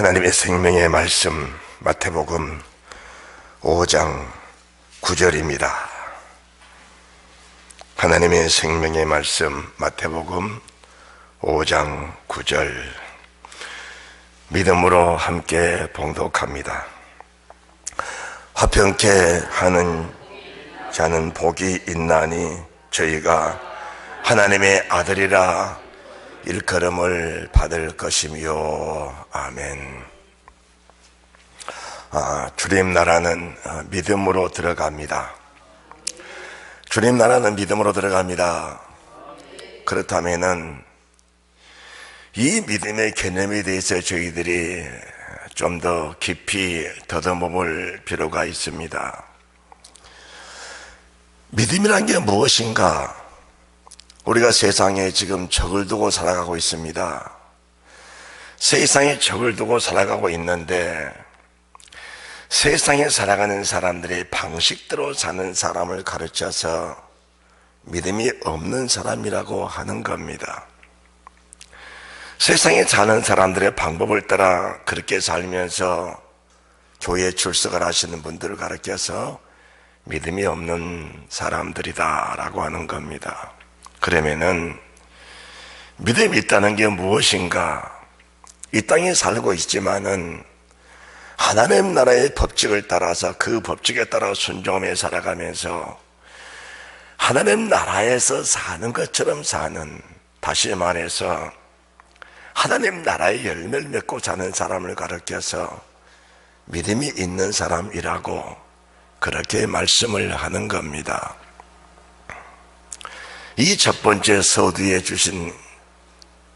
하나님의 생명의 말씀 마태복음 5장 9절입니다. 하나님의 생명의 말씀 마태복음 5장 9절 믿음으로 함께 봉독합니다. 화평케 하는 자는 복이 있나니 저희가 하나님의 아들이라 일컬음을 받을 것이며 아멘. 주님 나라는 믿음으로 들어갑니다. 주님 나라는 믿음으로 들어갑니다. 그렇다면은 이 믿음의 개념에 대해서 저희들이 좀 더 깊이 더듬어 볼 필요가 있습니다. 믿음이란 게 무엇인가? 우리가 세상에 지금 적을 두고 살아가고 있습니다. 세상에 적을 두고 살아가고 있는데 세상에 살아가는 사람들의 방식대로 사는 사람을 가르쳐서 믿음이 없는 사람이라고 하는 겁니다. 세상에 사는 사람들의 방법을 따라 그렇게 살면서 교회에 출석을 하시는 분들을 가르쳐서 믿음이 없는 사람들이다 라고 하는 겁니다. 그러면은 믿음이 있다는 게 무엇인가? 이 땅에 살고 있지만은 하나님 나라의 법칙을 따라서 그 법칙에 따라 순종하며 살아가면서 하나님 나라에서 사는 것처럼 사는, 다시 말해서 하나님 나라의 열매를 맺고 사는 사람을 가르쳐서 믿음이 있는 사람이라고 그렇게 말씀을 하는 겁니다. 이 첫 번째 서두에 주신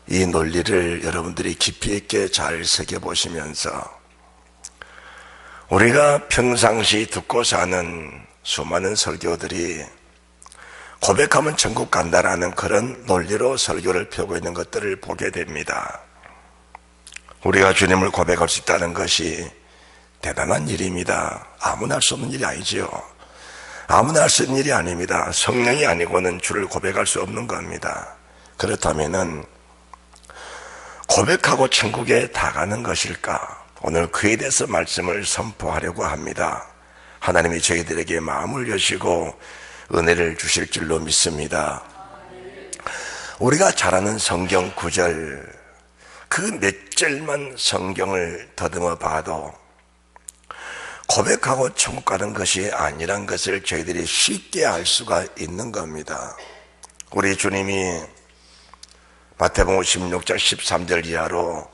이 논리를 여러분들이 깊이 있게 잘 새겨보시면서 우리가 평상시 듣고 사는 수많은 설교들이 고백하면 천국 간다라는 그런 논리로 설교를 펴고 있는 것들을 보게 됩니다. 우리가 주님을 고백할 수 있다는 것이 대단한 일입니다. 아무나 할 수 없는 일이 아니지요. 아무나 할 수 있는 일이 아닙니다. 성령이 아니고는 주를 고백할 수 없는 겁니다. 그렇다면은 고백하고 천국에 다가는 것일까? 오늘 그에 대해서 말씀을 선포하려고 합니다. 하나님이 저희들에게 마음을 여시고 은혜를 주실 줄로 믿습니다. 우리가 잘 아는 성경 구절, 그 몇 절만 성경을 더듬어 봐도 고백하고 천국 가는 것이 아니란 것을 저희들이 쉽게 알 수가 있는 겁니다. 우리 주님이 마태복음 16장 13절 이하로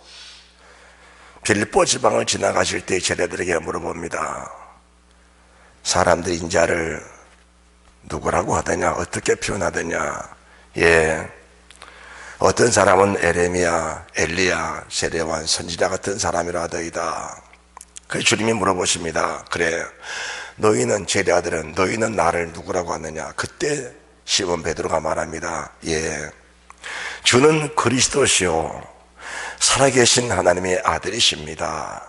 빌립보 지방을 지나가실 때 제자들에게 물어봅니다. 사람들이 인자를 누구라고 하더냐? 어떻게 표현하더냐? 어떤 사람은 에레미야, 엘리야, 세례요한, 선지자 같은 사람이라 하더이다. 그래서 주님이 물어보십니다. 그래, 너희는 제자들은 너희는 나를 누구라고 하느냐? 그때 시몬 베드로가 말합니다. 주는 그리스도시요 살아계신 하나님의 아들이십니다.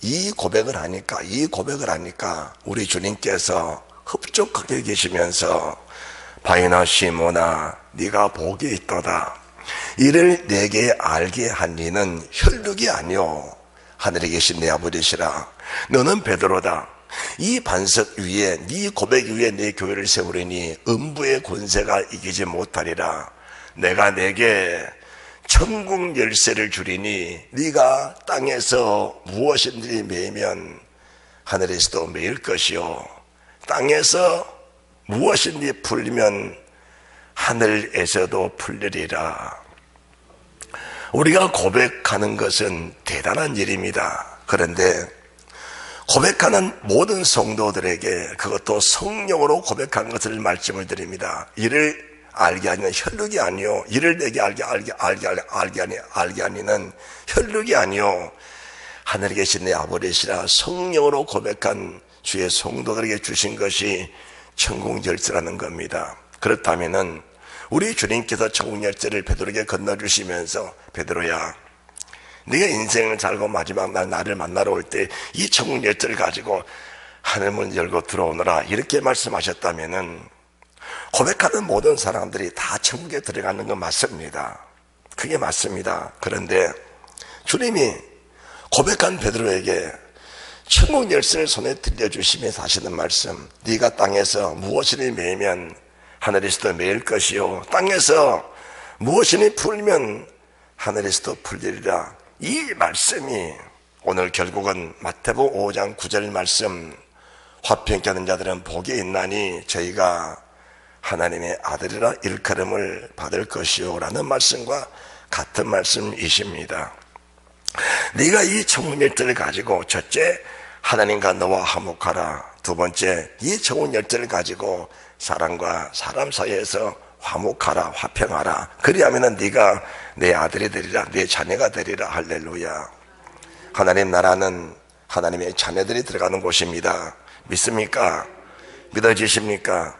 이 고백을 하니까 우리 주님께서 흡족하게 계시면서 바요나 시몬아 네가 복이 있도다. 이를 내게 알게 한 이는 혈육이 아니요 하늘에 계신 내 아버지시라. 너는 베드로다. 이 반석 위에 네 고백 위에 내 교회를 세우리니 음부의 권세가 이기지 못하리라. 내가 내게 천국 열쇠를 주리니 네가 땅에서 무엇인지 매면 하늘에서도 매일 것이요 땅에서 무엇인지 풀리면 하늘에서도 풀리리라. 우리가 고백하는 것은 대단한 일입니다. 그런데 고백하는 모든 성도들에게 그것도 성령으로 고백하는 것을 말씀을 드립니다. 이를 알게 하니는 혈육이 아니요 이를 내게 알게 하니는 혈육이 아니요 하늘에 계신 내 아버지시라. 성령으로 고백한 주의 성도들에게 주신 것이 천국 열쇠라는 겁니다. 그렇다면은 우리 주님께서 천국 열쇠를 베드로에게 건너주시면서 베드로야 네가 인생을 살고 마지막 날 나를 만나러 올 때 이 천국 열쇠를 가지고 하늘문 열고 들어오너라 이렇게 말씀하셨다면은 고백하는 모든 사람들이 다 천국에 들어가는 건 맞습니다. 그게 맞습니다. 그런데 주님이 고백한 베드로에게 천국 열쇠를 손에 들려주시면서 하시는 말씀, 네가 땅에서 무엇이니 매면 하늘에서도 매일 것이요 땅에서 무엇이니 풀면 하늘에서도 풀리리라. 이 말씀이 오늘 결국은 마태복음 5장 9절 말씀, 화평케 하는 자들은 복이 있나니 저희가 하나님의 아들이라 일컬음을 받을 것이요 라는 말씀과 같은 말씀이십니다. 네가 이 천국 열쇠를 가지고 첫째 하나님과 너와 화목하라, 두 번째 이 천국 열쇠를 가지고 사람과 사람 사이에서 화목하라, 화평하라. 그리하면 네가 내 아들이 되리라, 내 자녀가 되리라. 할렐루야. 하나님 나라는 하나님의 자녀들이 들어가는 곳입니다. 믿습니까? 믿어지십니까?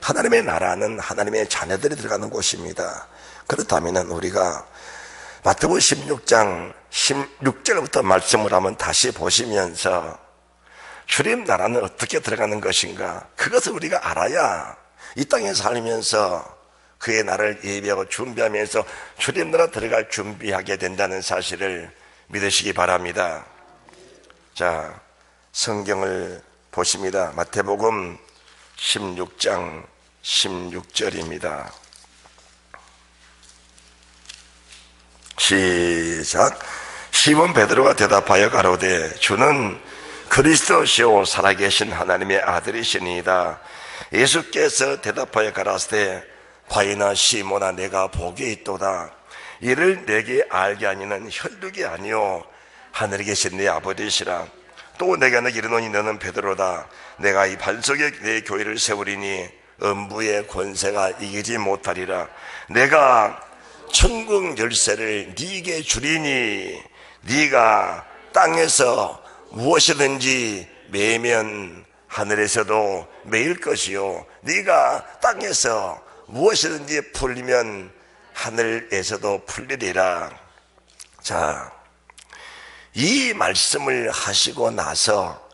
하나님의 나라는 하나님의 자녀들이 들어가는 곳입니다. 그렇다면 우리가 마태복음 16장 16절부터 말씀을 한번 다시 보시면서 주님 나라는 어떻게 들어가는 것인가, 그것을 우리가 알아야 이 땅에 살면서 그의 나라를 예비하고 준비하면서 주님 나라 들어갈 준비하게 된다는 사실을 믿으시기 바랍니다. 자, 성경을 보십니다. 마태복음 16장 16절입니다. 시작. 시몬 베드로가 대답하여 가로되 주는 그리스도시요 살아계신 하나님의 아들이시니이다. 예수께서 대답하여 가라사대 바이나 시몬아 내가 복이 있도다. 이를 내게 알게 하니는 혈육이 아니요 하늘에 계신 내 아버지시라. 또 내가 너에게 이르노니 너는 베드로다. 내가 이 반석에 내 교회를 세우리니 음부의 권세가 이기지 못하리라. 내가 천국 열쇠를 네게 주리니 네가 땅에서 무엇이든지 매면 하늘에서도 매일 것이요 네가 땅에서 무엇이든지 풀리면 하늘에서도 풀리리라. 자, 이 말씀을 하시고 나서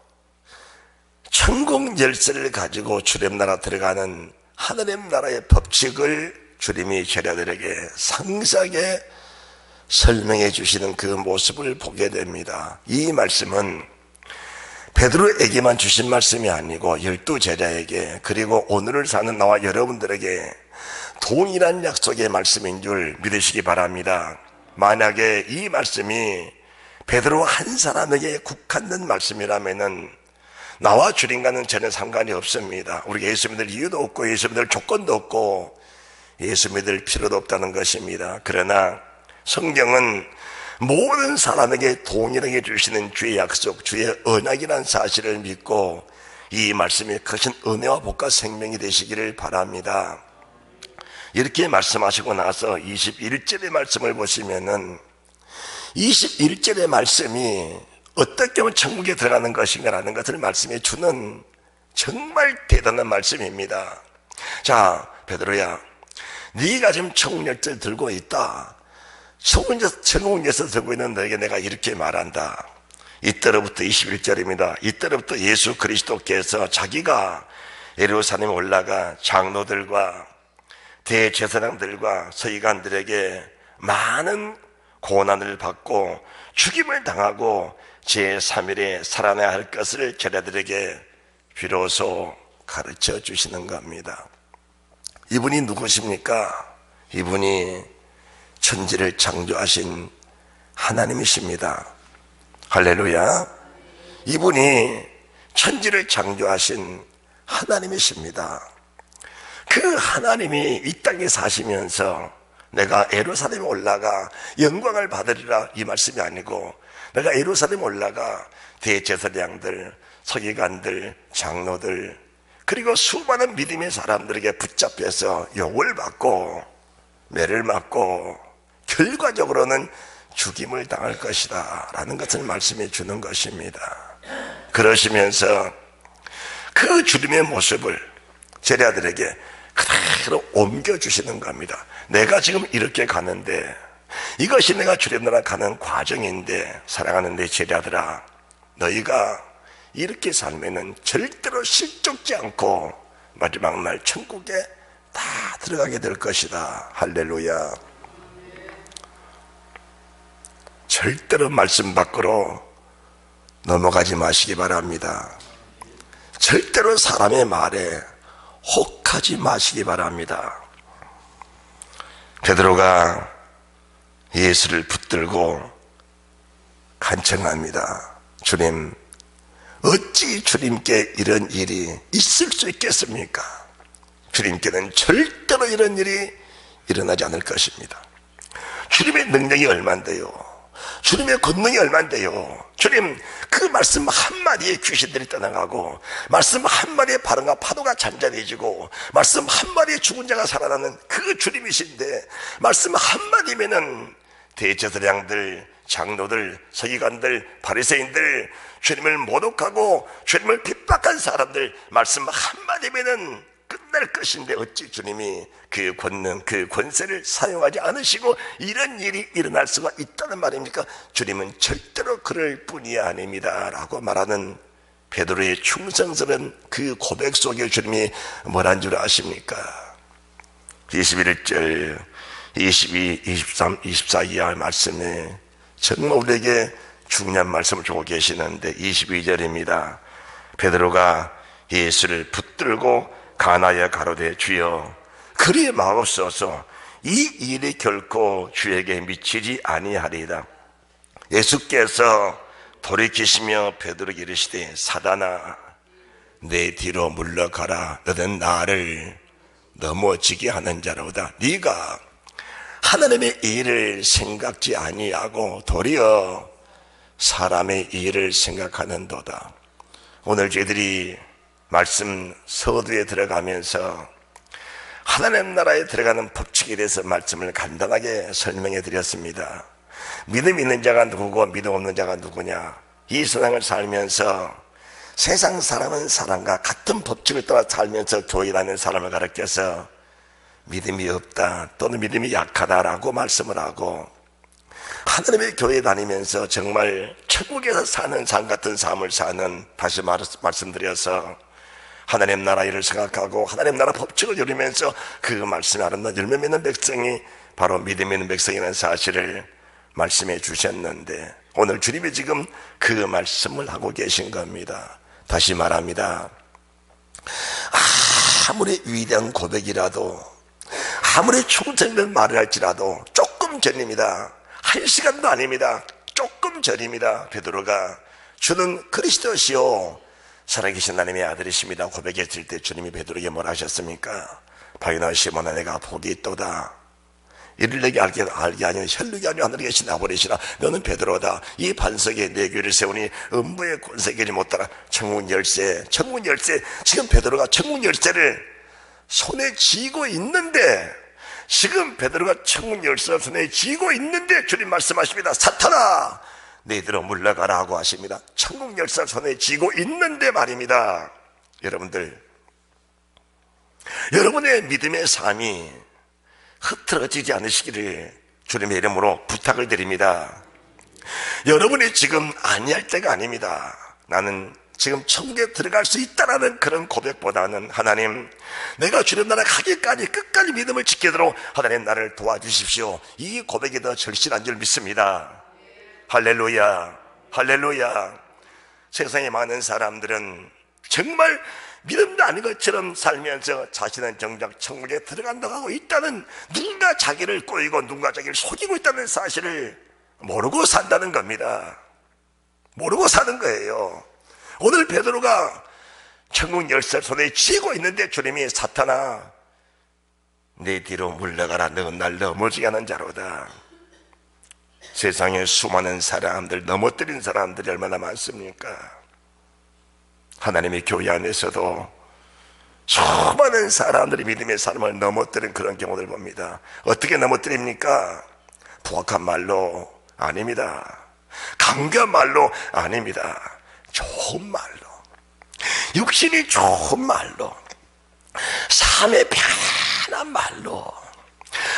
천국 열쇠를 가지고 주님 나라 들어가는 하나님 나라의 법칙을 주님이 제자들에게 상세하게 설명해 주시는 그 모습을 보게 됩니다. 이 말씀은 베드로에게만 주신 말씀이 아니고 12제자에게, 그리고 오늘을 사는 나와 여러분들에게 동일한 약속의 말씀인 줄 믿으시기 바랍니다. 만약에 이 말씀이 베드로 한 사람에게 국한된 말씀이라면은 나와 주님과는 전혀 상관이 없습니다. 우리 예수 믿을 이유도 없고 예수 믿을 조건도 없고 예수 믿을 필요도 없다는 것입니다. 그러나 성경은 모든 사람에게 동일하게 주시는 주의 약속, 주의 언약이라는 사실을 믿고 이 말씀이 크신 은혜와 복과 생명이 되시기를 바랍니다. 이렇게 말씀하시고 나서 21절의 말씀을 보시면은 21절의 말씀이 어떻게 하면 천국에 들어가는 것인가라는 것을 말씀해 주는 정말 대단한 말씀입니다. 자, 베드로야, 네가 지금 천국 열쇠를 들고 있다. 천국 열쇠를 들고 있는 너에게 내가 이렇게 말한다. 이때로부터 21절입니다. 이때로부터 예수 그리스도께서 자기가 예루살렘에 올라가 장로들과 대제사장들과 서기관들에게 많은 고난을 받고 죽임을 당하고 제3일에 살아나야 할 것을 제자들에게 비로소 가르쳐 주시는 겁니다. 이분이 누구십니까? 이분이 천지를 창조하신 하나님이십니다. 할렐루야. 이분이 천지를 창조하신 하나님이십니다. 그 하나님이 이 땅에 사시면서 내가 예루살렘에 올라가 영광을 받으리라 이 말씀이 아니고, 내가 예루살렘에 올라가 대제사장들, 서기관들, 장로들, 그리고 수많은 믿음의 사람들에게 붙잡혀서 욕을 받고 매를 맞고 결과적으로는 죽임을 당할 것이다 라는 것을 말씀해 주는 것입니다. 그러시면서 그 주님의 모습을 제자들에게 그대로 옮겨주시는 겁니다. 내가 지금 이렇게 가는데 이것이 내가 주님 나라 가는 과정인데, 사랑하는 내 제자들아, 너희가 이렇게 살면은 절대로 실족지 않고 마지막 날 천국에 다 들어가게 될 것이다. 할렐루야. 절대로 말씀 밖으로 넘어가지 마시기 바랍니다. 절대로 사람의 말에 혹하지 마시기 바랍니다. 베드로가 예수를 붙들고 간청합니다. 주님, 어찌 주님께 이런 일이 있을 수 있겠습니까? 주님께는 절대로 이런 일이 일어나지 않을 것입니다. 주님의 능력이 얼만데요, 주님의 권능이 얼만데요. 주님, 그 말씀 한마디에 귀신들이 떠나가고, 말씀 한마디에 바람과 파도가 잔잔해지고, 말씀 한마디에 죽은 자가 살아나는 그 주님이신데, 말씀 한마디면은 대제사장들, 장로들, 서기관들, 바리새인들, 주님을 모독하고 주님을 핍박한 사람들 말씀 한마디면은 끝날 것인데, 어찌 주님이 그 권능, 그 권세를 사용하지 않으시고 이런 일이 일어날 수가 있다는 말입니까? 주님은 절대로 그럴 뿐이 아닙니다 라고 말하는 베드로의 충성스러운 그 고백 속에 주님이 뭐란 줄 아십니까? 21절, 22, 23, 24 이하 말씀에 정말 우리에게 중요한 말씀을 주고 계시는데, 22절입니다. 베드로가 예수를 붙들고 가나에 가로되, 주여 그리 마옵소서, 이 일이 결코 주에게 미치지 아니하리이다. 예수께서 돌이키시며 베드로에게 이르시되, 사단아 내 뒤로 물러가라. 너는 나를 넘어지게 하는 자로다. 네가 하나님의 일을 생각지 아니하고 도리어 사람의 일을 생각하는도다. 오늘 저희들이 말씀 서두에 들어가면서 하나님 나라에 들어가는 법칙에 대해서 말씀을 간단하게 설명해 드렸습니다. 믿음 있는 자가 누구고 믿음 없는 자가 누구냐, 이 세상을 살면서 세상 사람은 사람과 같은 법칙을 따라 살면서 교회 다니는 사람을 가르쳐서 믿음이 없다 또는 믿음이 약하다라고 말씀을 하고, 하나님의 교회 다니면서 정말 천국에서 사는 삶 같은 삶을 사는, 다시 말씀드려서 하나님 나라 일을 생각하고 하나님 나라 법칙을 누리면서 그 말씀에 아름다운 열매 맺는 백성이 바로 믿음 있는 백성이라는 사실을 말씀해 주셨는데, 오늘 주님이 지금 그 말씀을 하고 계신 겁니다. 다시 말합니다. 아무리 위대한 고백이라도, 아무리 충성된 말을 할지라도 조금 전입니다. 1시간도 아닙니다. 조금 전입니다. 베드로가 주는 그리스도시요 살아계신 하나님의 아들이십니다 고백했을 때 주님이 베드로에게 뭐라 하셨습니까? 바요나 시몬아, 내가 복이 있도다. 이를 내게 알게 아니면 혈육이 아니오 하늘에 계신 아버지시라. 너는 베드로다. 이 반석에 내 교회를 세우니 음부의 권세 이기지 못하라. 천국 열쇠. 지금 베드로가 천국 열쇠를 손에 쥐고 있는데, 지금 베드로가 천국 열쇠를 손에 쥐고 있는데 주님 말씀하십니다. 사탄아 내 뒤로 물러가라 하고 하십니다. 천국 열쇠를 손에 쥐고 있는데 말입니다. 여러분들, 여러분의 믿음의 삶이 흐트러지지 않으시기를 주님의 이름으로 부탁을 드립니다. 여러분이 지금 아니할 때가 아닙니다. 나는 지금 천국에 들어갈 수 있다라는 그런 고백보다는, 하나님 내가 주님 나라 가기까지 끝까지 믿음을 지키도록 하나님 나를 도와주십시오, 이 고백이 더 절실한 줄 믿습니다. 할렐루야, 할렐루야. 세상에 많은 사람들은 정말 믿음도 아닌 것처럼 살면서 자신은 정작 천국에 들어간다고 하고 있다는, 누군가 자기를 꼬이고 누군가 자기를 속이고 있다는 사실을 모르고 산다는 겁니다. 모르고 사는 거예요. 오늘 베드로가 천국 열쇠 손에 쥐고 있는데 주님이 사탄아 내 뒤로 물러가라. 너는 날 넘어지게 하는 자로다. 세상에 수많은 사람들, 넘어뜨린 사람들이 얼마나 많습니까? 하나님의 교회 안에서도 수많은 사람들이 믿음의 삶을 넘어뜨린 그런 경우를 봅니다. 어떻게 넘어뜨립니까? 부악한 말로 아닙니다. 강교한 말로 아닙니다. 좋은 말로, 육신이 좋은 말로, 삶의 편한 말로,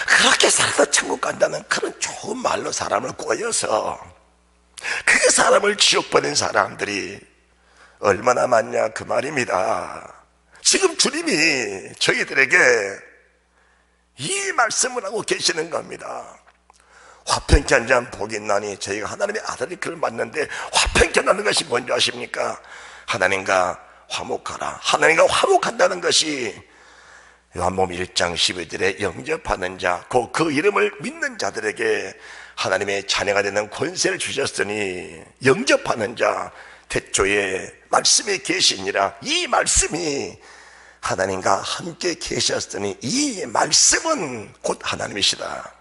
그렇게 살아서 천국 간다는 그런 좋은 말로 사람을 꼬여서 그 사람을 지옥 보낸 사람들이 얼마나 많냐 그 말입니다. 지금 주님이 저희들에게 이 말씀을 하고 계시는 겁니다. 화평케 한 자는 복이 있나니 저희가 하나님의 아들이 그를 맞는데 화평케 한다는 것이 뭔지 아십니까? 하나님과 화목하라. 하나님과 화목한다는 것이 요한복음 1장 12절에 영접하는 자, 그 이름을 믿는 자들에게 하나님의 자녀가 되는 권세를 주셨으니 영접하는 자, 태초에 말씀이 계시니라. 이 말씀이 하나님과 함께 계셨으니 이 말씀은 곧 하나님이시다.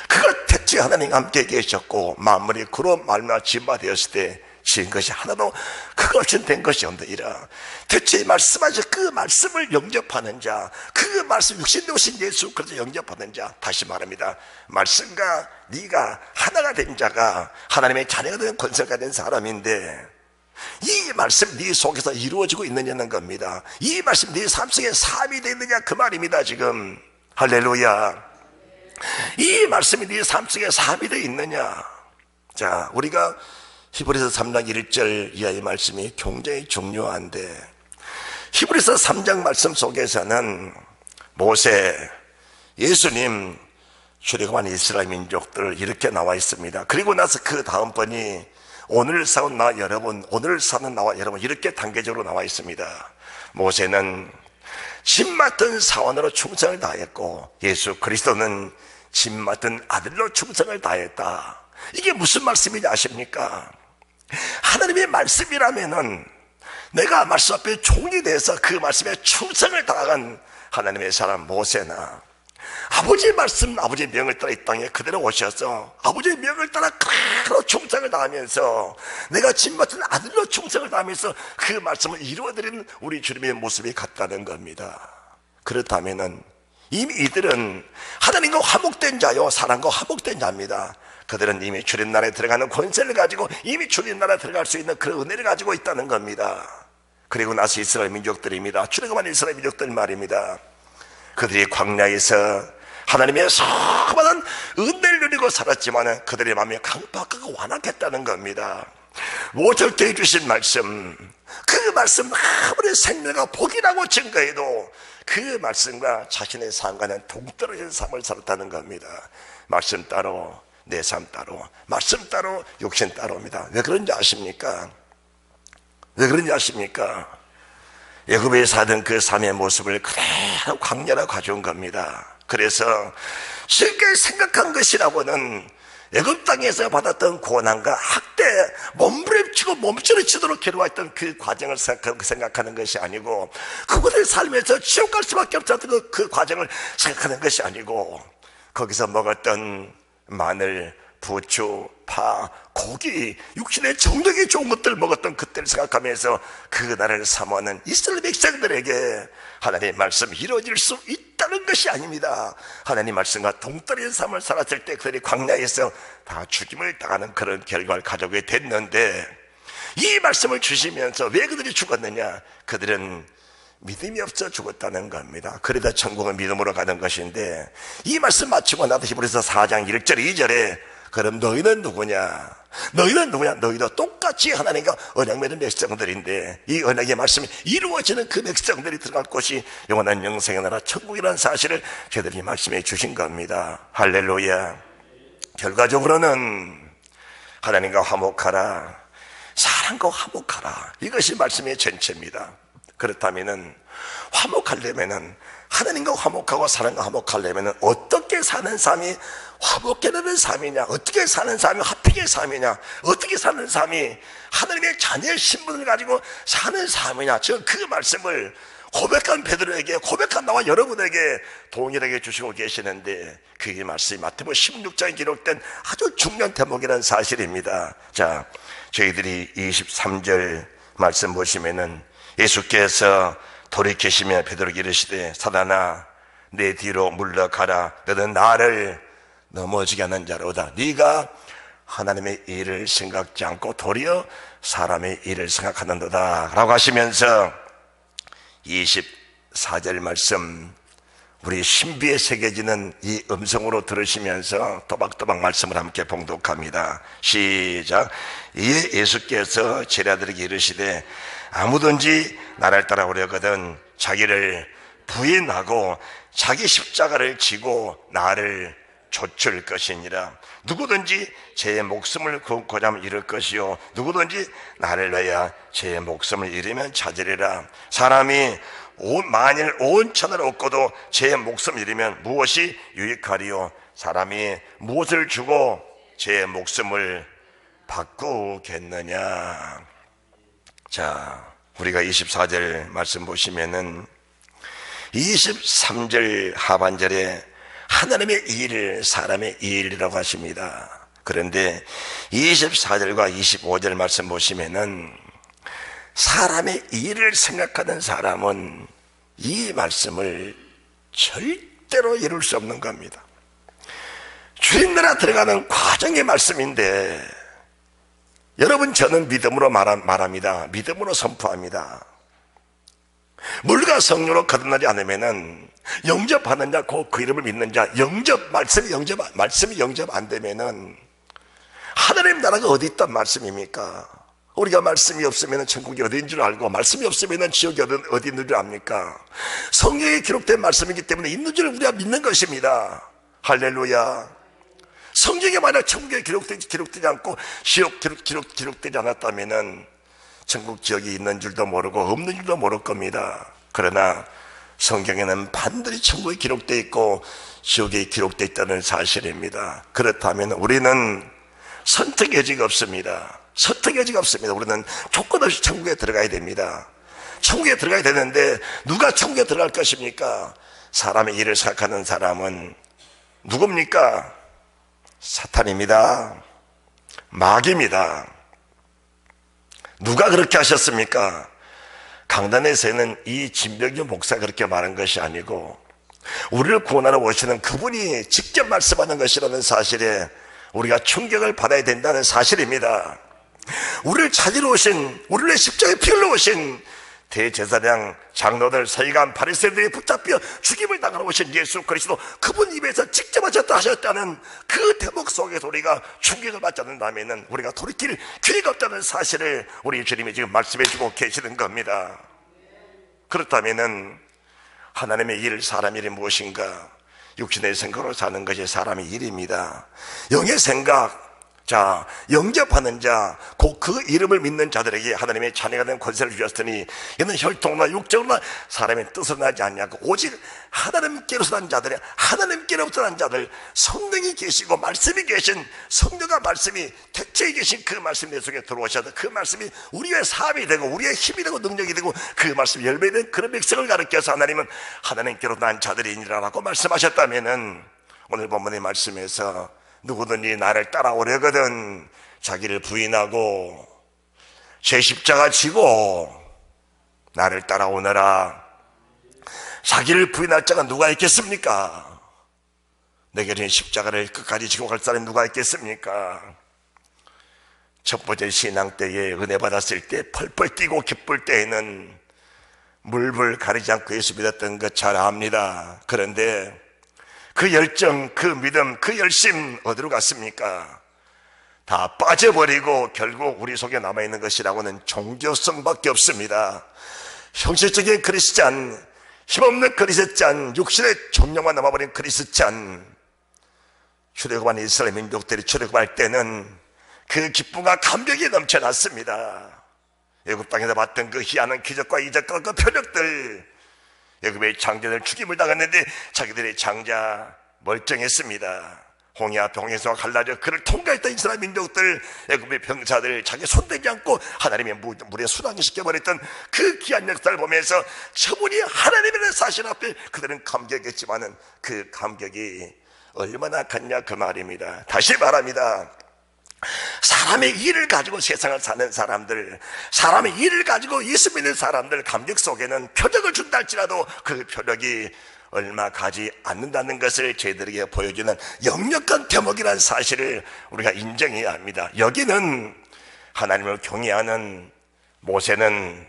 그가 태초에 하나님과 함께 계셨고 만물이 그로 말미암아 지음받았을 때 지은 것이 하나도 그것 없이 된 것이 없느니라. 태초에 말씀하신 그 말씀을 영접하는 자, 그 말씀 육신되어 오신 예수 그리스도 영접하는 자, 다시 말합니다. 말씀과 네가 하나가 된 자가 하나님의 자녀가 된 권세가 된 사람인데 이 말씀 네 속에서 이루어지고 있느냐는 겁니다. 이 말씀 네 삶 속에 삶이 되어 있느냐 그 말입니다. 지금 할렐루야. 이 말씀이 네 삶 속에 삶이 되어 있느냐. 자, 우리가 히브리서 3장 1절 이하의 말씀이 굉장히 중요한데 히브리서 3장 말씀 속에서는 모세, 예수님, 출애굽한 이스라엘 민족들 이렇게 나와 있습니다. 그리고 나서 그 다음번이 오늘 사는 나와 여러분, 오늘 사는 나와 여러분 이렇게 단계적으로 나와 있습니다. 모세는 집 맡은 사원으로 충성을 다했고 예수 그리스도는 집 맡은 아들로 충성을 다했다. 이게 무슨 말씀인지 아십니까? 하나님의 말씀이라면은 내가 말씀 앞에 종이 돼서 그 말씀에 충성을 다한 하나님의 사람 모세나 아버지의 말씀, 아버지의 명을 따라 이 땅에 그대로 오셔서 아버지의 명을 따라 그대로 충성을 다하면서 내가 집 맡은 아들로 충성을 다하면서 그 말씀을 이루어드리는 우리 주님의 모습이 같다는 겁니다. 그렇다면은 이미 이들은 하나님과 화목된 자요, 사랑과 화목된 자입니다. 그들은 이미 주님 나라에 들어가는 권세를 가지고 이미 주님 나라에 들어갈 수 있는 그런 은혜를 가지고 있다는 겁니다. 그리고 나서 이스라엘 민족들입니다. 출애굽한 이스라엘 민족들 말입니다. 그들이 광야에서 하나님의 수많은 은혜를 누리고 살았지만 그들의 마음이 강팍하고 완악했다는 겁니다. 모절대해 주신 말씀, 그 말씀 아무리 생명과 복이라고 증거해도 그 말씀과 자신의 삶과는 동떨어진 삶을 살았다는 겁니다. 말씀 따로 내 삶 따로, 말씀 따로, 육신 따로입니다. 왜 그런지 아십니까? 왜 그런지 아십니까? 애굽에서 하던 그 삶의 모습을 그대로 광야로 가져온 겁니다. 그래서 쉽게 생각한 것이라고는 애굽 땅에서 받았던 고난과 학대, 몸부림치고 몸부림치도록 괴로워했던 그 과정을 생각하는 것이 아니고 그들의 삶에서 지옥 갈 수밖에 없었던 그 과정을 생각하는 것이 아니고 거기서 먹었던 마늘, 부추, 파, 고기, 육신의 정력이 좋은 것들을 먹었던 그때를 생각하면서 그 나라를 사모하는 이스라엘 백성들에게 하나님의 말씀이 이루어질 수 있다는 것이 아닙니다. 하나님 말씀과 동떨어진 삶을 살았을 때 그들이 광야에서 다 죽임을 당하는 그런 결과를 가져오게 됐는데 이 말씀을 주시면서 왜 그들이 죽었느냐? 그들은 믿음이 없어 죽었다는 겁니다. 그러다 천국은 믿음으로 가는 것인데 이 말씀 마치고 나서 히브리서 4장 1절 2절에 그럼 너희는 누구냐? 너희는 누구냐? 너희도 똑같이 하나님과 언약 맺은 백성들인데 이 언약의 말씀이 이루어지는 그 백성들이 들어갈 곳이 영원한 영생의 나라 천국이라는 사실을 저들이 말씀해 주신 겁니다. 할렐루야. 결과적으로는 하나님과 화목하라, 사랑과 화목하라, 이것이 말씀의 전체입니다. 그렇다면은 화목하려면은 하나님과 화목하고 사랑과 화목하려면은 어떻게 사는 삶이 화목해내는 삶이냐, 어떻게 사는 삶이 화평의 삶이냐, 어떻게 사는 삶이 하나님의 자녀의 신분을 가지고 사는 삶이냐, 지금 그 말씀을 고백한 베드로에게, 고백한 나와 여러분에게 동일하게 주시고 계시는데 그 말씀이 마태복음 16장에 기록된 아주 중요한 대목이라는 사실입니다. 자, 저희들이 23절 말씀 보시면은 예수께서 돌이키시며 베드로에게 이르시되 사단아 내 뒤로 물러가라, 너는 나를 넘어지게 하는 자로다. 네가 하나님의 일을 생각지 않고 도리어 사람의 일을 생각하는도다 라고 하시면서 24절 말씀, 우리 신비에 새겨지는 이 음성으로 들으시면서 또박또박 말씀을 함께 봉독합니다. 시작. 이에 예수께서 제자들에게 이르시되 아무든지 나를 따라오려거든 자기를 부인하고 자기 십자가를 지고 나를 조칠 것이니라. 누구든지 제 목숨을 구하고자 하면 잃을 것이요 누구든지 나를 위하여 제 목숨을 잃으면 찾으리라. 사람이 만일 온 천을 얻고도 제 목숨을 잃으면 무엇이 유익하리요? 사람이 무엇을 주고 제 목숨을 바꾸겠느냐. 자, 우리가 24절 말씀 보시면은 23절 하반절에 하나님의 일, 사람의 일이라고 하십니다. 그런데 24절과 25절 말씀 보시면은 사람의 일을 생각하는 사람은 이 말씀을 절대로 이룰 수 없는 겁니다. 주님나라 들어가는 과정의 말씀인데, 여러분, 저는 믿음으로 말합니다. 믿음으로 선포합니다. 물과 성령으로 거듭나지 않으면은, 영접하는 자, 그 이름을 믿는 자, 말씀이 영접 안 되면은 하나님 나라가 어디 있단 말씀입니까? 우리가 말씀이 없으면 천국이 어디인 줄 알고, 말씀이 없으면 지옥이 어디 있는 줄 압니까? 성경에 기록된 말씀이기 때문에 있는 줄 우리가 믿는 것입니다. 할렐루야. 성경에 만약 천국에 기록되지 않고 지옥 기록되지 않았다면은 천국 지역이 있는 줄도 모르고 없는 줄도 모를 겁니다. 그러나 성경에는 반드시 천국에 기록되어 있고 지옥에 기록되어 있다는 사실입니다. 그렇다면 우리는 선택의 여지가 없습니다. 우리는 조건 없이 천국에 들어가야 됩니다. 천국에 들어가야 되는데 누가 천국에 들어갈 것입니까? 사람의 일을 생각하는 사람은 누굽니까? 사탄입니다. 마귀입니다. 누가 그렇게 하셨습니까? 강단에서는 이 진병규 목사가 그렇게 말한 것이 아니고 우리를 구원하러 오시는 그분이 직접 말씀하는 것이라는 사실에 우리가 충격을 받아야 된다는 사실입니다. 우리를 찾으러 오신, 우리를 십자가에 피 흘려 오신 대제사장, 장로들, 서기관, 바리새인들이 붙잡혀 죽임을 당하러 오신 예수 그리스도, 그분 입에서 직접 하셨다는 그 대목 속에서 우리가 충격을 받지 않는다면 우리가 돌이킬 기회가 없다는 사실을 우리 주님이 지금 말씀해 주고 계시는 겁니다. 그렇다면 하나님의 일, 사람 일이 무엇인가? 육신의 생각으로 사는 것이 사람의 일입니다. 영의 생각, 자, 영접하는 자, 곧 그 이름을 믿는 자들에게 하나님의 자녀가 된 권세를 주셨으니 이는 혈통이나 육적으로나 사람의 뜻으로 나지 않냐고, 오직 하나님께로서 난 자들이, 하나님께로부터 난 자들, 성령이 계시고 말씀이 계신, 성령과 말씀이 택체에 계신 그 말씀이 내 속에 들어오셔서 그 말씀이 우리의 삶이 되고 우리의 힘이 되고 능력이 되고 그 말씀이 열매된 그런 백성을 가르쳐서 하나님은 하나님께로 난 자들이니라라고 말씀하셨다면은 오늘 본문의 말씀에서 누구든지 나를 따라오려거든 자기를 부인하고 제 십자가 지고 나를 따라오너라. 자기를 부인할 자가 누가 있겠습니까? 내게 십자가를 끝까지 지고 갈 사람이 누가 있겠습니까? 첫 번째 신앙 때에 은혜 받았을 때 펄펄 뛰고 기쁠 때에는 물불 가리지 않고 예수 믿었던 것 잘 압니다. 그런데 그 열정, 그 믿음, 그 열심 어디로 갔습니까? 다 빠져버리고 결국 우리 속에 남아있는 것이라고는 종교성밖에 없습니다. 형식적인 그리스찬, 힘없는 그리스찬, 육신의 정령만 남아버린 그리스찬. 출애굽한 이스라엘 민족들이 출애굽할 때는 그 기쁨과 감격이 넘쳐났습니다. 애굽 땅에서 봤던 그 희한한 기적과 이적과 그 표적들, 애굽의 장자들 죽임을 당했는데 자기들의 장자 멀쩡했습니다. 홍해 앞에 홍해서와 갈라져 그를 통과했던 이스라엘 민족들, 애굽의 병사들 자기 손대지 않고 하나님의 물에 순환시켜버렸던 그 귀한 역사를 보면서 저분이 하나님이라는 사실 앞에 그들은 감격했지만은 그 감격이 얼마나 컸냐 그 말입니다. 다시 말합니다. 사람의 일을 가지고 세상을 사는 사람들, 사람의 일을 가지고 예수 믿는 사람들 감격 속에는 표적을 준다 할지라도 그 표적이 얼마 가지 않는다는 것을 저희들에게 보여주는 역력한 대목이라는 사실을 우리가 인정해야 합니다. 여기는 하나님을 경외하는 모세는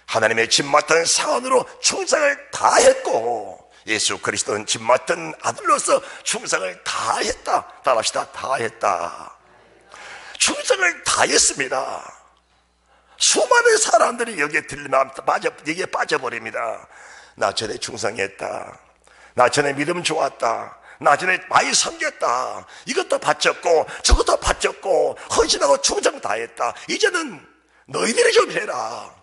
하나님의 집 맡은 사원으로 충성을 다했고 예수 그리스도는 집 맡은 아들로서 충성을 다했다. 따라합시다. 다했다. 충성을 다했습니다. 수많은 사람들이 여기에 들리면 여기에 빠져버립니다. 나 전에 충성했다. 나 전에 믿음 좋았다. 나중에 많이 섬겼다. 이것도 바쳤고 저것도 바쳤고 헌신하고 충성 다했다. 이제는 너희들이 좀 해라.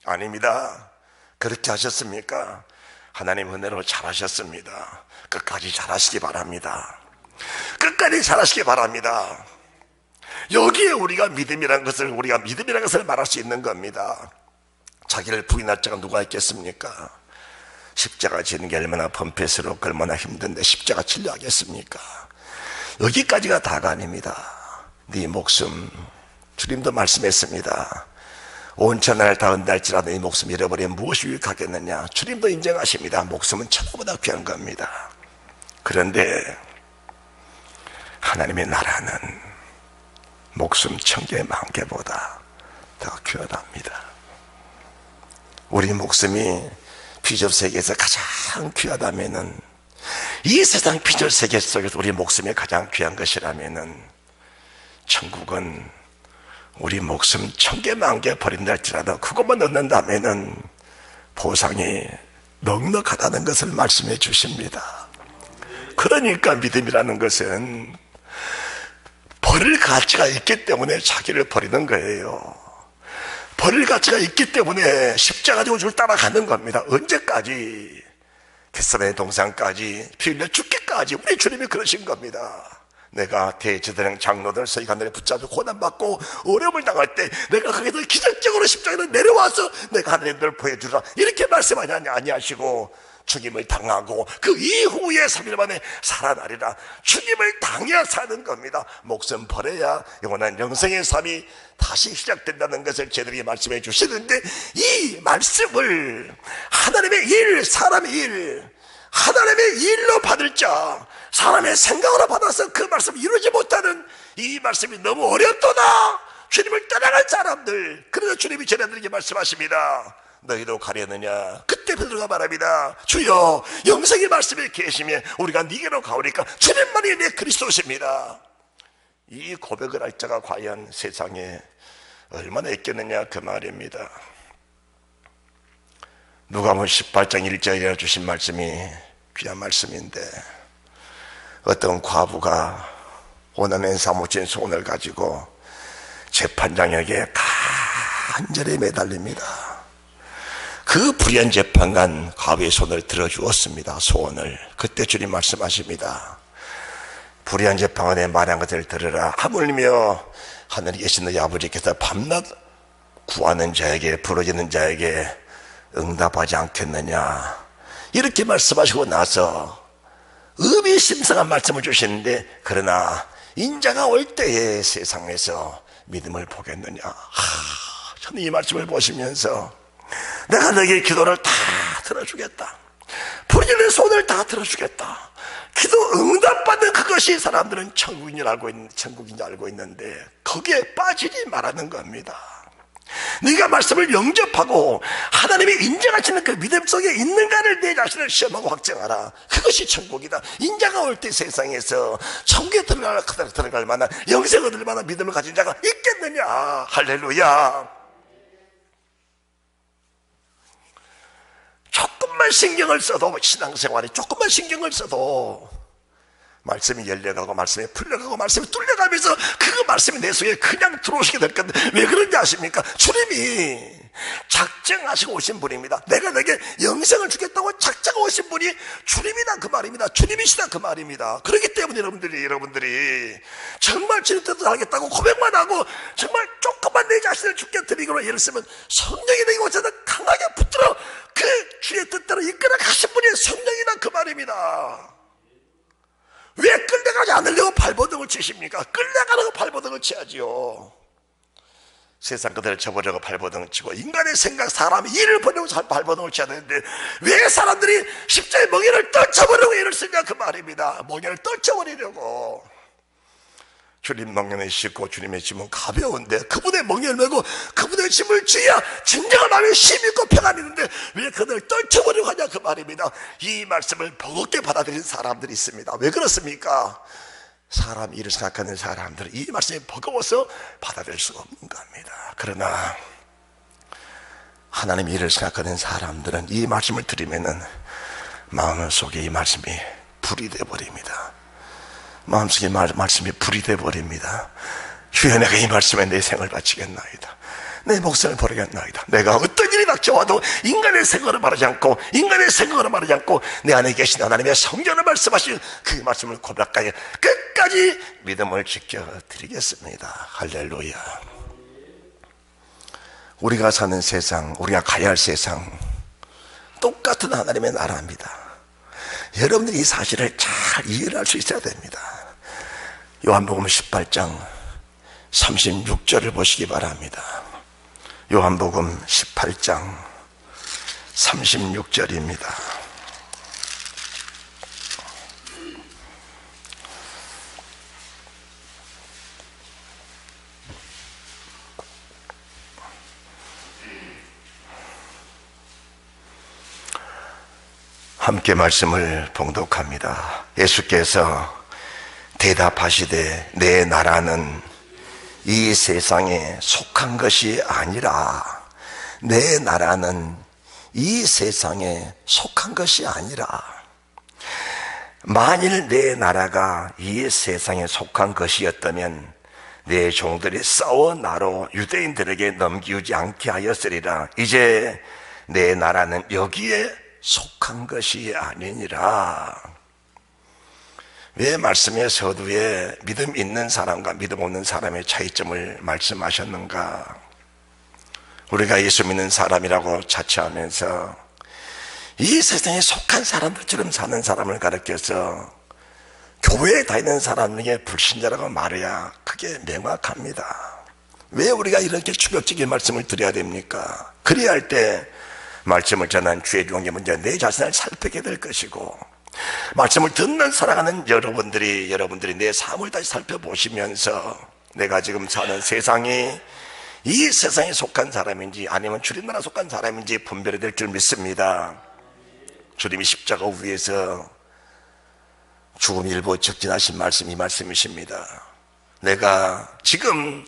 아닙니다. 그렇게 하셨습니까? 하나님 은혜로 잘하셨습니다. 끝까지 잘하시기 바랍니다. 끝까지 잘하시기 바랍니다. 여기에 우리가 믿음이라는 것을 말할 수 있는 겁니다. 자기를 부인할 자가 누가 있겠습니까? 십자가 지는 게 얼마나 펌페스럽고 얼마나 힘든데 십자가 지려 하겠습니까? 여기까지가 다가 아닙니다. 네 목숨, 주님도 말씀했습니다. 온 천하를 다 은달지라도 네 목숨 잃어버리면 무엇이 유익하겠느냐. 주님도 인정하십니다. 목숨은 천하보다 귀한 겁니다. 그런데 하나님의 나라는 목숨 1000개, 10,000개보다 더 귀하답니다. 우리 목숨이 피조 세계에서 가장 귀하다면은, 이 세상 피조 세계 속에서 우리 목숨이 가장 귀한 것이라면은, 천국은 우리 목숨 1000개, 10,000개 버린다 할지라도 그것만 얻는다면은 보상이 넉넉하다는 것을 말씀해 주십니다. 그러니까 믿음이라는 것은 버릴 가치가 있기 때문에 자기를 버리는 거예요. 버릴 가치가 있기 때문에 십자가 지고 줄 따라가는 겁니다. 언제까지? 겟세마네 동산까지, 피 흘려 죽기까지 우리 주님이 그러신 겁니다. 내가 대제사장 장로들 서기관들에 붙잡혀 고난받고 어려움을 당할 때 내가 거기서 기적적으로 십자가에서 내려와서 내가 하나님들 보여주라 이렇게 말씀하지 아니하시고, 죽임을 당하고 그 이후에 3일 만에 살아나리라. 죽임을 당해야 사는 겁니다. 목숨 버려야 영원한 영생의 삶이 다시 시작된다는 것을 제들이 말씀해 주시는데, 이 말씀을 하나님의 일, 사람의 일, 하나님의 일로 받을 자, 사람의 생각으로 받아서 그 말씀을 이루지 못하는 이 말씀이 너무 어렵도다. 주님을 떠나간 사람들, 그래서 주님이 저희들에게 말씀하십니다. 너희도 가려느냐? 그때 베드로가 말합니다. 주여, 영생의 말씀에 계시면 우리가 네게로 가오니까 주님만이 내 그리스도십니다. 이 고백을 할 자가 과연 세상에 얼마나 있겠느냐 그 말입니다. 누가복음 18장 1절에 주신 말씀이 귀한 말씀인데, 어떤 과부가 원하는 사무친 소원을 가지고 재판장에게 간절히 매달립니다. 그 불의한 재판관 과부의 손을 들어주었습니다. 소원을. 그때 주님 말씀하십니다. 불의한 재판관의 말한 것을 들으라. 하물며 하늘에 계신 너희 아버지께서 밤낮 구하는 자에게, 부르짖는 자에게 응답하지 않겠느냐. 이렇게 말씀하시고 나서 의미심장한 말씀을 주시는데, 그러나 인자가 올 때에 세상에서 믿음을 보겠느냐. 저는 이 말씀을 보시면서 내가 너희의 기도를 다 들어주겠다. 부르짖는 손을 다 들어주겠다. 기도 응답받는 그것이 사람들은 천국인 줄 알고 있는데, 거기에 빠지지 말라는 겁니다. 네가 말씀을 영접하고 하나님이 인정하시는 그 믿음 속에 있는가를 내 자신을 시험하고 확정하라. 그것이 천국이다. 인자가 올 때 세상에서 천국에 들어갈 만한, 영생 얻을 만한 믿음을 가진 자가 있겠느냐. 할렐루야. 조금만 신경을 써도, 신앙생활에 조금만 신경을 써도 말씀이 열려가고 말씀이 풀려가고 말씀이 뚫려가면서 그 말씀이 내 속에 그냥 들어오시게 될 건데, 왜 그런지 아십니까? 주님이 작정하시고 오신 분입니다. 내가 너에게 영생을 주겠다고 작정하고 오신 분이 주님이다 그 말입니다. 주님이시다 그 말입니다. 그렇기 때문에 여러분들이 정말 주님 뜻을 하겠다고 고백만 하고 정말 조금만 내 자신을 주께 드리기로 예를 쓰면, 성령이 내게 오셔서 강하게 붙들어 그 주의 뜻대로 이끌어 가신 분이 성령이다 그 말입니다. 왜 끌려가지 않으려고 발버둥을 치십니까? 끌려가려고 발버둥을 쳐야지요. 세상 그대로 쳐보려고 발버둥을 치고, 인간의 생각, 사람이 일을 보려고 발버둥을 쳐야 되는데, 왜 사람들이 십자가의 멍에를 떨쳐버리려고 일을 쓰냐 그 말입니다. 멍에를 떨쳐버리려고. 주님 멍에는 쉽고 주님의 짐은 가벼운데, 그분의 멍에를 메고 그분의 짐을 져야 진정한 마음에 힘이 있고 평안이 있는데 왜 그들을 떨쳐버리려고 하냐 그 말입니다. 이 말씀을 버겁게 받아들이는 사람들이 있습니다. 왜 그렇습니까? 사람 일을 생각하는 사람들은 이 말씀이 버거워서 받아들일 수가 없는 겁니다. 그러나 하나님 일을 생각하는 사람들은 이 말씀을 들으면은 마음 속에 이 말씀이 불이 되어버립니다. 마음속에 말씀이 불이 되어버립니다. 주여, 내가 이 말씀에 내 생을 바치겠나이다. 내 목숨을 버리겠나이다. 내가 어떤 일이 닥쳐와도 인간의 생각으로 말하지 않고, 인간의 생각으로 말하지 않고 내 안에 계신 하나님의 성경을 말씀하신 그 말씀을 고백하여 끝까지 믿음을 지켜드리겠습니다. 할렐루야. 우리가 사는 세상, 우리가 가야 할 세상, 똑같은 하나님의 나라입니다. 여러분들이 이 사실을 잘 이해할 수 있어야 됩니다. 요한복음 18장 36절을 보시기 바랍니다. 요한복음 18장 36절입니다. 함께 말씀을 봉독합니다. 예수께서 대답하시되 내 나라는 이 세상에 속한 것이 아니라, 내 나라는 이 세상에 속한 것이 아니라, 만일 내 나라가 이 세상에 속한 것이었다면 내 종들이 싸워 나로 유대인들에게 넘기우지 않게 하였으리라. 이제 내 나라는 여기에 속한 것이 아니니라. 왜 말씀의 서두에 믿음 있는 사람과 믿음 없는 사람의 차이점을 말씀하셨는가? 우리가 예수 믿는 사람이라고 자처하면서 이 세상에 속한 사람들처럼 사는 사람을 가르쳐서 교회에 다니는 사람에게 불신자라고 말해야 그게 명확합니다. 왜 우리가 이렇게 충격적인 말씀을 드려야 됩니까? 그래야 할 때 말씀을 전한 주의 종이 먼저 내 자신을 살피게 될 것이고, 말씀을 듣는 살아가는 여러분들이 내 삶을 다시 살펴보시면서 내가 지금 사는 세상이 이 세상에 속한 사람인지 아니면 주님 나라 속한 사람인지 분별이 될 줄 믿습니다. 주님이 십자가 위에서 죽음 일부 직진하신 말씀이 이 말씀이십니다. 내가 지금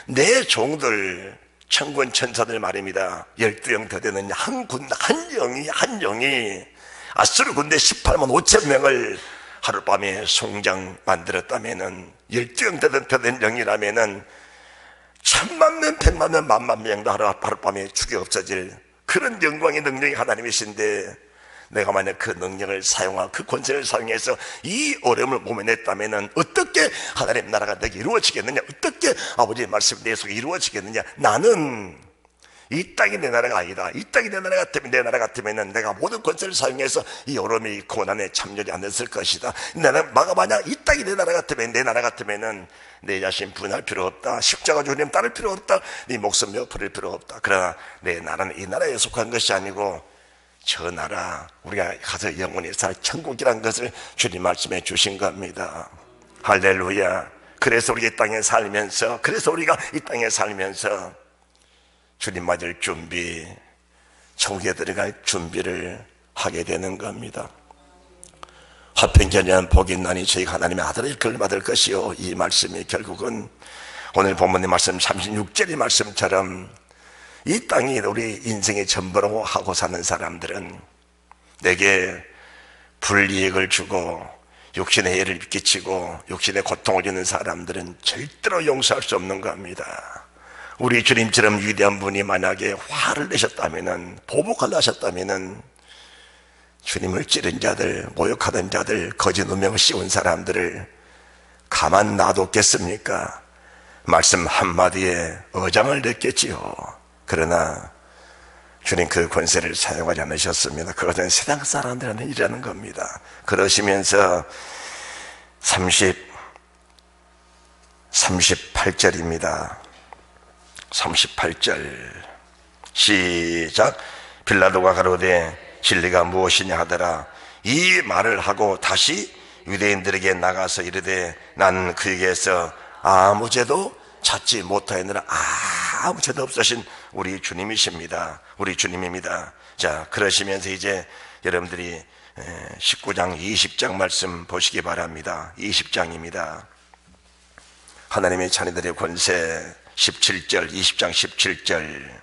내 종들 천군 천사들 말입니다. 12영 더 되는 한 영이 아수르 군대 18만 5천 명을 하룻밤에 송장 만들었다면은 12영 더 된 영이라면은 1000만 명, 100만 명, 10,000만 명도 하룻밤에 죽여 없어질 그런 영광의 능력이 하나님이신데, 내가 만약 그 능력을 사용하고 그 권세를 사용해서 이 어려움을 모면했다면 어떻게 하나님 나라가 내게 이루어지겠느냐? 어떻게 아버지의 말씀이 내 속에 이루어지겠느냐? 나는 이 땅이 내 나라가 아니다. 이 땅이 내 나라 같으면 내가 모든 권세를 사용해서 이 어려움이 고난에 참여하지 않았을 것이다. 나는 만약 이 땅이 내 나라 같으면 내 자신 분할 필요 없다. 십자가 주님 따를 필요 없다. 네 목숨 몇 버릴 필요 없다. 그러나 내 나라는 이 나라에 속한 것이 아니고 저 나라, 우리가 가서 영원히 살 천국이라는 것을 주님 말씀해 주신 겁니다. 할렐루야. 그래서 우리가 이 땅에 살면서 주님 맞을 준비, 천국에 들어갈 준비를 하게 되는 겁니다. 화평케 복이 있나니 저희가 하나님의 아들을 일컬을 받을 것이요. 이 말씀이 결국은 오늘 본문의 말씀 36절의 말씀처럼 이 땅이 우리 인생의 전부라고 하고 사는 사람들은 내게 불이익을 주고 육신의 해를 끼치고 육신의 고통을 주는 사람들은 절대로 용서할 수 없는 겁니다. 우리 주님처럼 위대한 분이 만약에 화를 내셨다면, 보복하려 하셨다면 주님을 찌른 자들, 모욕하던 자들, 거짓 누명을 씌운 사람들을 가만 놔뒀겠습니까? 말씀 한마디에 어장을 냈겠지요. 그러나 주님 그 권세를 사용하지 않으셨습니다. 그것은 세상 사람들한테 일하는 겁니다. 그러시면서 38절입니다. 38절 시작. 빌라도가 가로되 진리가 무엇이냐 하더라. 이 말을 하고 다시 유대인들에게 나가서 이르되 나는 그에게서 아무 죄도 찾지 못하였느라. 아무 죄도 없으신 우리 주님이십니다. 우리 주님입니다. 자, 그러시면서 이제 여러분들이 19장 20장 말씀 보시기 바랍니다. 20장입니다. 하나님의 자녀들의 권세. 17절, 20장 17절.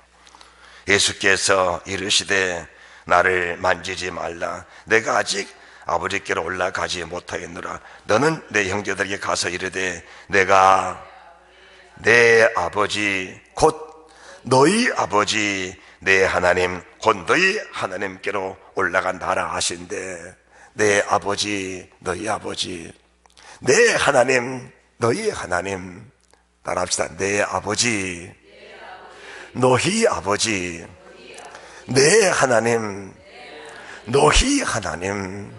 예수께서 이르시되 나를 만지지 말라. 내가 아직 아버지께로 올라가지 못하겠노라. 너는 내 형제들에게 가서 이르되 내가 내 아버지 곧 너희 아버지 내 하나님 곧 너희 하나님께로 올라간다라 하신대. 내 아버지 너희 아버지, 내 하나님 너희 하나님. 따라합시다. 내 아버지 너희 아버지, 내 하나님 너희 하나님.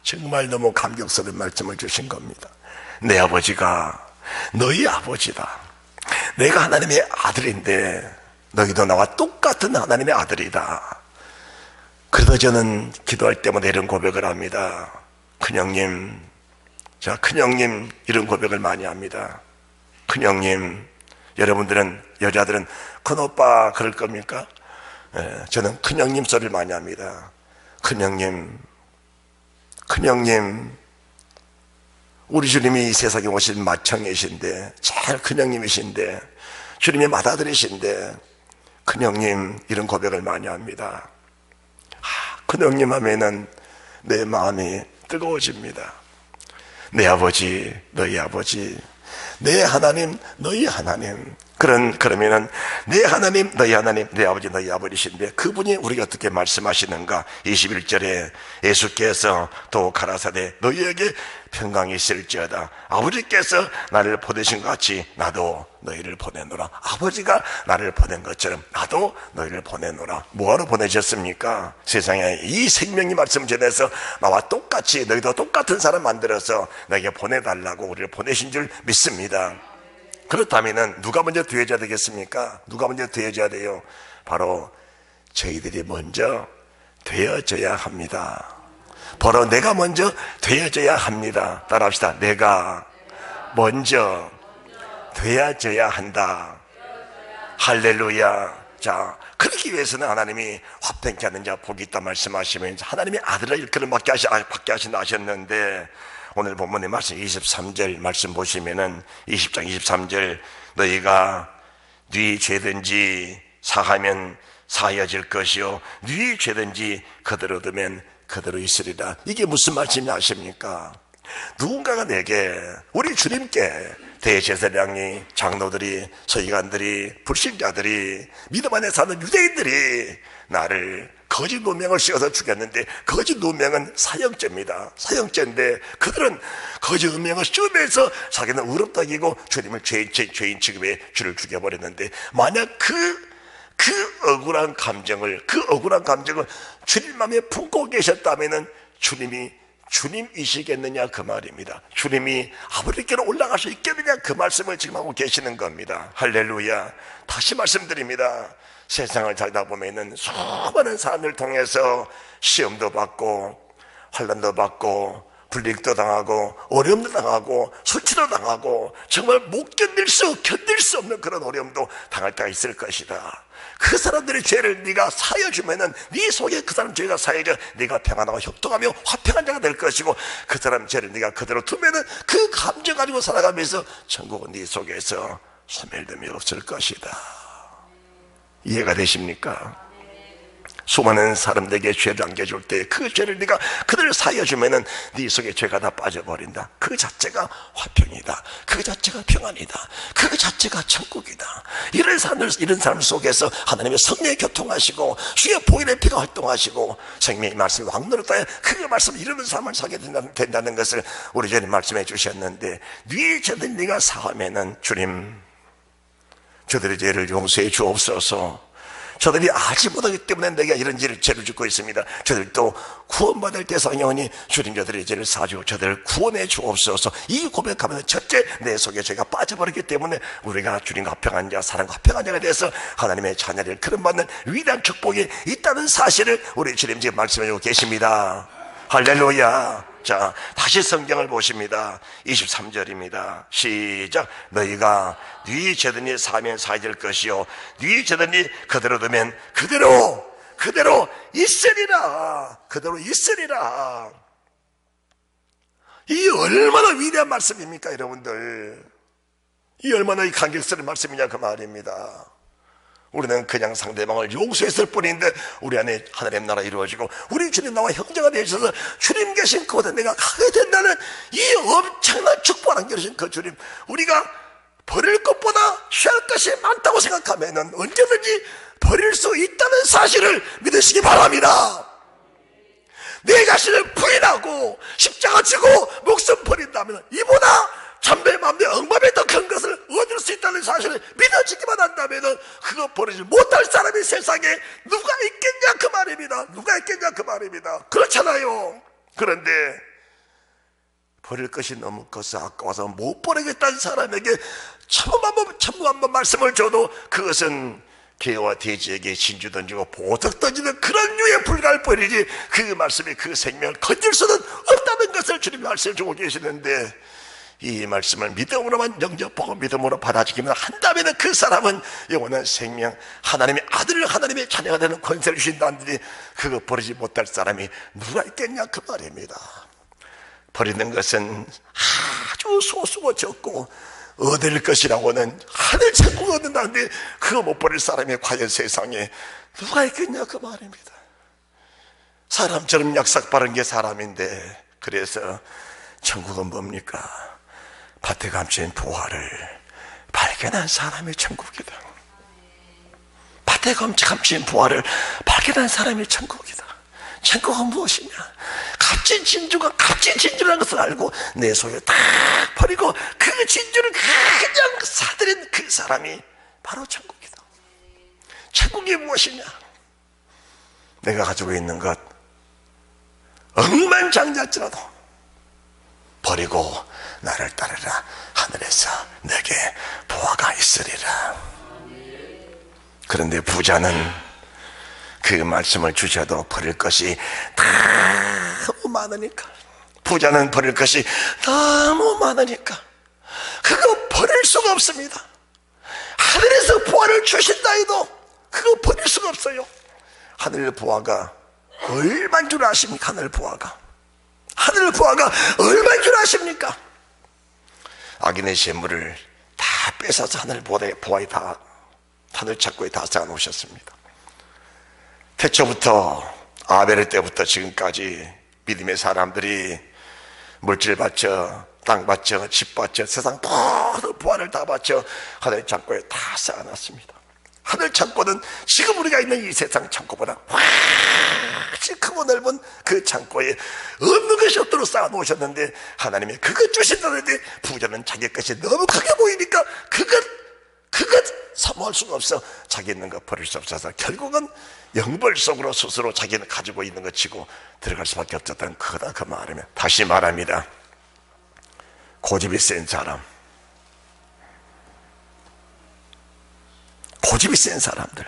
정말 너무 감격스러운 말씀을 주신 겁니다. 내 아버지가 너희 아버지다. 내가 하나님의 아들인데 너희도 나와 똑같은 하나님의 아들이다. 그래서 저는 기도할 때마다 이런 고백을 합니다. 큰형님, 자, 큰형님, 이런 고백을 많이 합니다. 큰형님, 여러분들은, 여자들은 큰오빠 그럴 겁니까? 저는 큰형님 소리를 많이 합니다. 큰형님, 큰형님, 우리 주님이 이 세상에 오신 맏형이신데, 제일 큰형님이신데, 주님의 맏아들이신데, 큰형님, 이런 고백을 많이 합니다. 큰형님 하면은 내 마음이 뜨거워집니다. 내 아버지, 너희 아버지, 내 하나님, 너희 하나님. 그러면은 내 하나님, 너희 하나님, 내 아버지, 너희 아버지신데 그분이 우리가 어떻게 말씀하시는가? 21절에 예수께서 또 가라사대 너희에게 평강이 있을지어다. 아버지께서 나를 보내신 것 같이 나도 너희를 보내노라. 아버지가 나를 보낸 것처럼 나도 너희를 보내노라. 뭐하러 보내셨습니까? 세상에 이 생명이 말씀 전해서 나와 똑같이 너희도 똑같은 사람 만들어서 너에게 보내달라고 우리를 보내신 줄 믿습니다. 그렇다면 누가 먼저 되어져야 되겠습니까? 누가 먼저 되어져야 돼요? 바로 저희들이 먼저 되어져야 합니다. 바로 내가 먼저 되어져야 합니다. 따라합시다. 내가 먼저 되어져야 한다. 할렐루야. 자, 그러기 위해서는 하나님이 화평케 하는 자 복이 있다 말씀하시면서 하나님의 아들을 일컬음 받게 하신다 하셨는데, 오늘 본문의 말씀 23절 말씀 보시면은 20장 23절 너희가 네 죄든지 사하면 사하여질 것이요 네 죄든지 그대로 두면 그대로 있으리라. 이게 무슨 말씀이 아십니까? 누군가가 내게, 우리 주님께 대제사장이, 장로들이, 서기관들이, 불신자들이, 믿음 안에 사는 유대인들이 나를 거짓 누명을 씌워서 죽였는데, 거짓 누명은 사형죄입니다. 사형죄인데 그들은 거짓 누명을 씌우면서 자기는 의롭다기고 주님을 죄인 취급해 주를 죽여버렸는데, 만약 그 억울한 감정을 주님 마음에 품고 계셨다면은 주님이 주님이시겠느냐 그 말입니다. 주님이 아버지께로 올라갈 수 있겠느냐 그 말씀을 지금 하고 계시는 겁니다. 할렐루야. 다시 말씀드립니다. 세상을 살다 보면은 수많은 사람들 통해서 시험도 받고 환난도 받고 불이익도 당하고 어려움도 당하고 수치도 당하고 정말 못 견딜 수 없는 그런 어려움도 당할 때가 있을 것이다. 그 사람들의 죄를 네가 사여주면은 네 속에 그 사람 죄가 사여져 네가 평안하고 협동하며 화평한 자가 될 것이고, 그 사람 죄를 네가 그대로 두면은 그 감정 가지고 살아가면서 천국은 네 속에서 소멸됨이 없을 것이다. 이해가 되십니까? 수많은 사람들에게 죄를 안겨줄 때 그 죄를 네가 그들을 사여주면은 네 속에 죄가 다 빠져버린다. 그 자체가 화평이다. 그 자체가 평안이다. 그 자체가 천국이다. 이런 사람 속에서 하나님의 성령이 교통하시고 주의 보혈의 피가 활동하시고 생명의 말씀이 왕노릇하여 그 말씀을 이루는 삶을 살게 된다는 것을 우리 전에 말씀해 주셨는데, 네 죄들 네가 사하면은 주님 저들의 죄를 용서해 주옵소서. 저들이 알지 못하기 때문에 내가 이런 죄를 짓고 있습니다. 저들도 구원받을 대상이 오니 주님 저들의 죄를 사주고 저들을 구원해 주옵소서. 이 고백하면 첫째 내 속에 죄가 빠져버리기 때문에 우리가 주님과 합평한 자, 사랑과 합평한 자가 돼서 하나님의 자녀를 그름받는 위대한 축복이 있다는 사실을 우리 주님 지금 말씀해 주고 계십니다. 할렐루야. 자, 다시 성경을 보십니다. 23절입니다. 시작. 너희가 네 죄든지 사하면 사해질 것이요 네 죄든지 그대로 두면 그대로 있으리라. 그대로 있으리라. 이 얼마나 위대한 말씀입니까 여러분들? 이 얼마나 이 감격스러운 말씀이냐 그 말입니다. 우리는 그냥 상대방을 용서했을 뿐인데 우리 안에 하나님 나라 이루어지고 우리 주님 나와 형제가 되셔서 주님 계신 그곳에 내가 가게 된다는 이 엄청난 축복을 계신 그 주님, 우리가 버릴 것보다 취할 것이 많다고 생각하면 언제든지 버릴 수 있다는 사실을 믿으시기 바랍니다. 내 자신을 부인하고 십자가 지고 목숨 버린다면 이보다 천배 만배 억만배 더 큰 것을 얻을 수 있다는 사실을 믿어지기만 한다면 그거 버리지 못할 사람이 세상에 누가 있겠냐 그 말입니다. 누가 있겠냐 그 말입니다. 그렇잖아요. 그런데 버릴 것이 너무 커서 아까워서 못 버리겠다는 사람에게 천부 한번 말씀을 줘도 그것은 개와 돼지에게 진주 던지고 보석 던지는 그런 류에 불과할 뿐이지 그 말씀이 그 생명을 건질 수는 없다는 것을 주님이 말씀해 주고 계시는데, 이 말씀을 믿음으로만 영접하고 믿음으로 받아주기만 한다면 그 사람은 영원한 생명, 하나님의 아들, 하나님의 자녀가 되는 권세를 주신다는데 그거 버리지 못할 사람이 누가 있겠냐 그 말입니다. 버리는 것은 아주 소수고 적고 얻을 것이라고는 하늘 천국 얻는다는데 그거 못 버릴 사람이 과연 세상에 누가 있겠냐 그 말입니다. 사람처럼 약삭 바른 게 사람인데, 그래서 천국은 뭡니까? 밭에 감춘 보화를 발견한 사람이 천국이다. 밭에 감춘 보화를 발견한 사람이 천국이다. 천국은 무엇이냐? 값진 진주가 값진 진주라는 것을 알고 내 소유를 다 버리고 그 진주를 그냥 사들인 그 사람이 바로 천국이다. 천국이 무엇이냐? 내가 가지고 있는 것 억만장자일지라도 버리고 나를 따르라. 하늘에서 내게 보화가 있으리라. 그런데 부자는 그 말씀을 주셔도 버릴 것이 너무 많으니까, 부자는 버릴 것이 너무 많으니까 그거 버릴 수가 없습니다. 하늘에서 보화를 주신다 해도 그거 버릴 수가 없어요. 하늘 보화가 얼마인 줄 아십니까? 하늘 보화가 얼마인 줄 아십니까? 악인의 재물을 다 뺏어서 하늘 보화에 다 하늘 창고에 다 쌓아 놓으셨습니다. 태초부터 아벨의 때부터 지금까지 믿음의 사람들이 물질 바쳐, 땅 바쳐, 집 바쳐, 세상 모든 보화를 다 바쳐 하늘 창고에 다 쌓아놨습니다. 하늘 창고는 지금 우리가 있는 이 세상 창고보다 훨씬 크고 넓은 그 창고에 없는 것이 없도록 쌓아놓으셨는데, 하나님이 그것 주신다는데 부자는 자기 것이 너무 크게 보이니까 그것 사모할 수가 없어. 자기 있는 거 버릴 수 없어서 결국은 영벌 속으로 스스로 자기는 가지고 있는 것 치고 들어갈 수밖에 없었다는 그거다 그 말이면. 다시 말합니다. 고집이 센 사람, 고집이 센 사람들,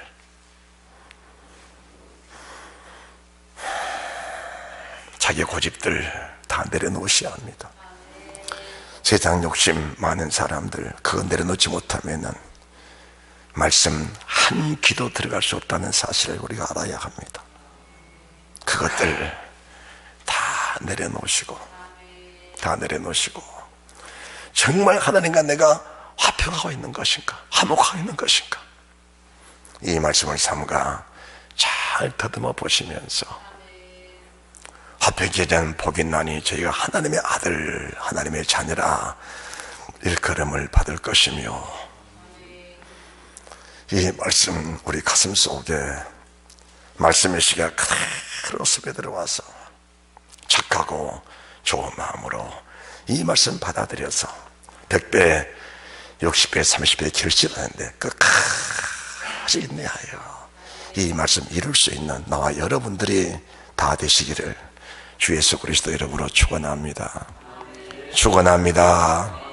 자기 고집들 다 내려놓으셔야 합니다. 세상 욕심 많은 사람들 그거 내려놓지 못하면은 말씀 한 귀도 들어갈 수 없다는 사실을 우리가 알아야 합니다. 그것들 다 내려놓으시고 정말 하나님과 내가 화평하고 있는 것인가, 화목하고 있는 것인가, 이 말씀을 삼가 잘 더듬어 보시면서 화평케 복이 나니 저희가 하나님의 아들, 하나님의 자녀라 일컬음을 받을 것이며, 이 말씀 우리 가슴 속에 말씀의 시가 그대로 스며들어와서 착하고 좋은 마음으로 이 말씀 받아들여서 100배, 60배, 30배 결실하는데 끝까지 인내하여 이 말씀 이룰 수 있는 나와 여러분들이 다 되시기를 주 예수 그리스도 이름으로 축원합니다. 축원합니다.